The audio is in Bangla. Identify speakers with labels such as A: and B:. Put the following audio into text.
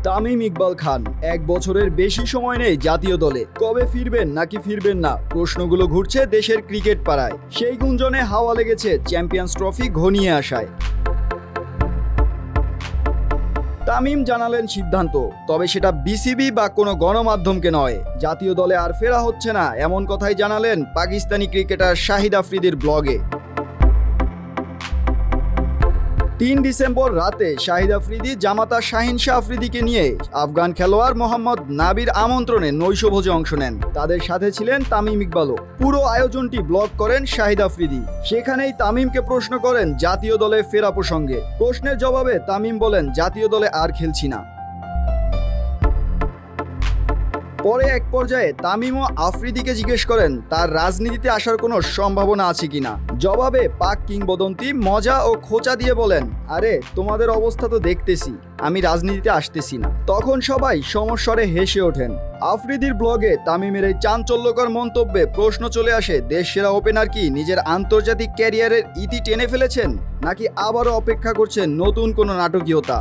A: তামিম ইকবাল খান ১ বছরের বেশি সময় নেই জাতীয় দলে। কবে ফিরবেন নাকি ফিরবেন না, প্রশ্নগুলো ঘুরছে দেশের ক্রিকেট পাড়ায়। সেই গুঞ্জনে হাওয়া লেগেছে চ্যাম্পিয়ন্স ট্রফি ঘনিয়ে আসায়। তামিম জানালেন সিদ্ধান্ত, তবে সেটা বিসিবি বা কোনো গণমাধ্যমকে নয়। জাতীয় দলে আর ফেরা হচ্ছে না, এমন কথাই জানালেন পাকিস্তানি ক্রিকেটার শাহিদ আফ্রিদির ব্লগে। ৩ ডিসেম্বর রাতে শাহিদ আফ্রিদি জামাতা শাহিন শাহ আফ্রিদিকে নিয়ে আফগান খেলোয়াড় মোহাম্মদ নাবির আমন্ত্রণে নৈশভোজে অংশ নেন। তাদের সাথে ছিলেন তামিম ইকবালও। পুরো আয়োজনটি ব্লগ করেন শাহিদ আফ্রিদি। সেখানেই তামিমকে প্রশ্ন করেন জাতীয় দলে ফেরা প্রসঙ্গে। প্রশ্নের জবাবে তামিম বলেন, জাতীয় দলে আর খেলছি না। পরে এক পর্যায়ে তামিমও আফ্রিদিকে জিজ্ঞেস করেন তার রাজনীতিতে আসার কোনো সম্ভাবনা আছে কিনা। জবাবে পাক কিংবদন্তি মজা ও খোঁচা দিয়ে বলেন, আরে তোমাদের অবস্থা তো দেখতেছি, আমি রাজনীতিতে আসতেছি না। তখন সবাই সমস্বরে হেসে ওঠেন। আফ্রিদির ব্লগে তামিমের এই চাঞ্চল্যকর মন্তব্যে প্রশ্ন চলে আসে, দেশ সেরা ওপেনার কি নিজের আন্তর্জাতিক ক্যারিয়ারের ইতি টেনে ফেলেছেন, নাকি আবারও অপেক্ষা করছেন নতুন কোনো নাটকীয়তা।